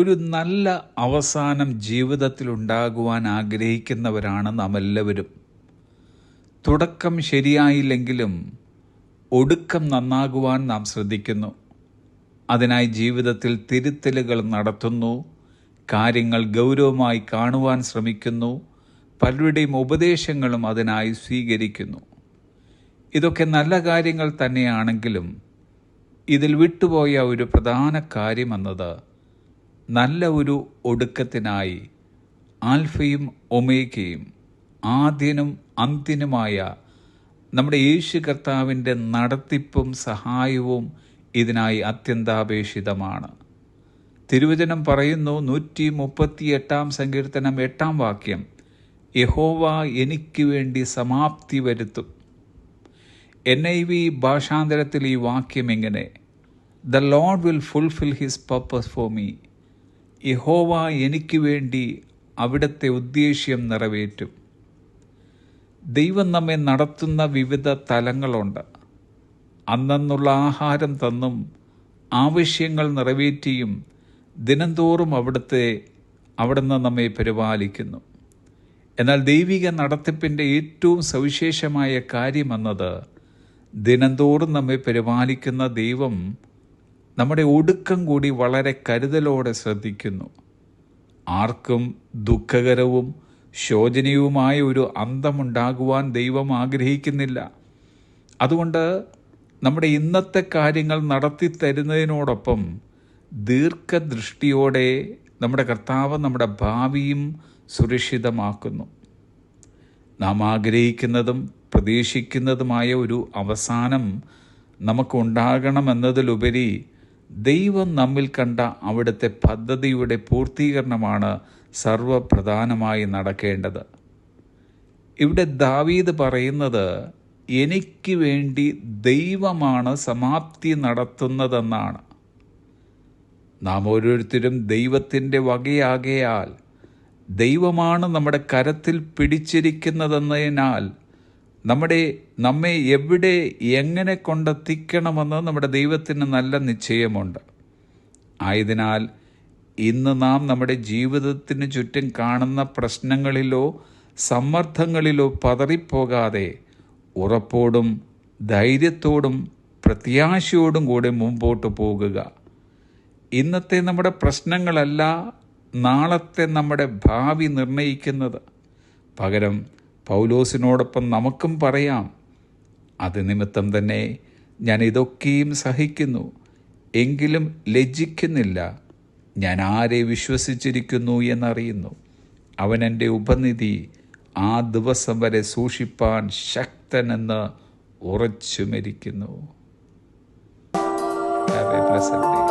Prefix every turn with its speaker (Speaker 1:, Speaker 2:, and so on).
Speaker 1: ഒരു നല്ല അവസാനം ജീവിതത്തിൽ ഉണ്ടാകുവാൻ ആഗ്രഹിക്കുന്നവരാണ് നാം എല്ലാവരും. തുടക്കം ശരിയായില്ലെങ്കിലും ഒടുക്കം നന്നാകുവാൻ നാം ശ്രദ്ധിക്കുന്നു. അതിനായി ജീവിതത്തിൽ തിരുത്തലുകൾ നടത്തുന്നു, കാര്യങ്ങൾ ഗൗരവമായി കാണുവാൻ ശ്രമിക്കുന്നു, പലരുടെയും ഉപദേശങ്ങളും അതിനായി സ്വീകരിക്കുന്നു. ഇതൊക്കെ നല്ല കാര്യങ്ങൾ തന്നെയാണെങ്കിലും ഇതിൽ വിട്ടുപോയ ഒരു പ്രധാന കാര്യമെന്നത് നല്ല ഒരു ഒടുക്കത്തിനായി ആൽഫയും ഒമേഗയും ആദ്യനും അന്ത്യനുമായ നമ്മുടെ യേശു കർത്താവിൻ്റെ നടത്തിപ്പും സഹായവും ഇതിനായി അത്യന്താപേക്ഷിതമാണ്. തിരുവചനം പറയുന്നു, 138 സങ്കീർത്തനം 8 വാക്യം, യഹോവ എനിക്ക് വേണ്ടി സമാപ്തി വരുത്തും. NIV ഭാഷാന്തരത്തിൽ ഈ വാക്യം ഇങ്ങനെ, the Lord will fulfil his purpose for me. യഹോവ എനിക്ക് വേണ്ടി അവിടുത്തെ ഉദ്ദേശ്യം നിറവേറ്റും. ദൈവം നമ്മെ നടത്തുന്ന വിവിധ തലങ്ങളുണ്ട്. അന്നുള്ള ആഹാരം തന്നും ആവശ്യങ്ങൾ നിറവേറ്റിയും ദിനംതോറും അവിടുന്ന് നമ്മെ പരിപാലിക്കുന്നു. എന്നാൽ ദൈവിക നടത്തിപ്പിൻ്റെ ഏറ്റവും സവിശേഷമായ കാര്യമെന്നത് ദിനംതോറും നമ്മെ പരിപാലിക്കുന്ന ദൈവം നമ്മുടെ ഒടുക്കം കൂടി വളരെ കരുതലോടെ ശ്രദ്ധിക്കുന്നു. ആർക്കും ദുഃഖകരവും ശോചനീയവുമായ ഒരു അന്തമുണ്ടാകുവാൻ ദൈവം ആഗ്രഹിക്കുന്നില്ല. അതുകൊണ്ട് നമ്മുടെ ഇന്നത്തെ കാര്യങ്ങൾ നടത്തി തരുന്നതിനോടൊപ്പം ദീർഘദൃഷ്ടിയോടെ നമ്മുടെ കർത്താവ് നമ്മുടെ ഭാവിയും സുരക്ഷിതമാക്കുന്നു. നാം ആഗ്രഹിക്കുന്നതും പ്രതീക്ഷിക്കുന്നതുമായ ഒരു അവസാനം നമുക്കുണ്ടാകണമെന്നതിലുപരി ദൈവം നമ്മിൽ കണ്ട അവിടുത്തെ പദ്ധതിയുടെ പൂർത്തീകരണമാണ് സർവപ്രധാനമായി നടക്കേണ്ടത്. ഇവിടെ ദാവീദ് പറയുന്നത്, എനിക്ക് വേണ്ടി ദൈവമാണ് സമാപ്തി നടത്തുന്നതെന്നാണ്. നാം ഓരോരുത്തരും ദൈവത്തിൻ്റെ വകയാകയാൽ ദൈവമാണ് നമ്മുടെ കരത്തിൽ പിടിച്ചിരിക്കുന്നതെന്നതിനാൽ നമ്മെ എവിടെ എങ്ങനെ കൊണ്ടെത്തിക്കണമെന്ന് നമ്മുടെ ദൈവത്തിന് നല്ല നിശ്ചയമുണ്ട്. ആയതിനാൽ ഇന്ന് നാം നമ്മുടെ ജീവിതത്തിന് ചുറ്റും കാണുന്ന പ്രശ്നങ്ങളിലോ സമ്മർദ്ദങ്ങളിലോ പതറിപ്പോകാതെ ഉറപ്പോടും ധൈര്യത്തോടും പ്രത്യാശയോടും കൂടെ മുമ്പോട്ട് പോകുക. ഇന്നത്തെ നമ്മുടെ പ്രശ്നങ്ങളല്ല നാളത്തെ നമ്മുടെ ഭാവി നിർണയിക്കുന്നത്. പകരം പൗലോസിനോടൊപ്പം നമുക്കും പറയാം, അത് നിമിത്തം തന്നെ ഞാൻ ഇതൊക്കെയും സഹിക്കുന്നു, എങ്കിലും ലജ്ജിക്കുന്നില്ല. ഞാൻ ആരെ വിശ്വസിച്ചിരിക്കുന്നു എന്നറിയുന്നു. അവൻ എൻ്റെ ഉപനിധി ആ ദിവസം വരെ സൂക്ഷിപ്പാൻ ശക്തനെന്ന് ഉറച്ചു മരിക്കുന്നു. Have a blessed day.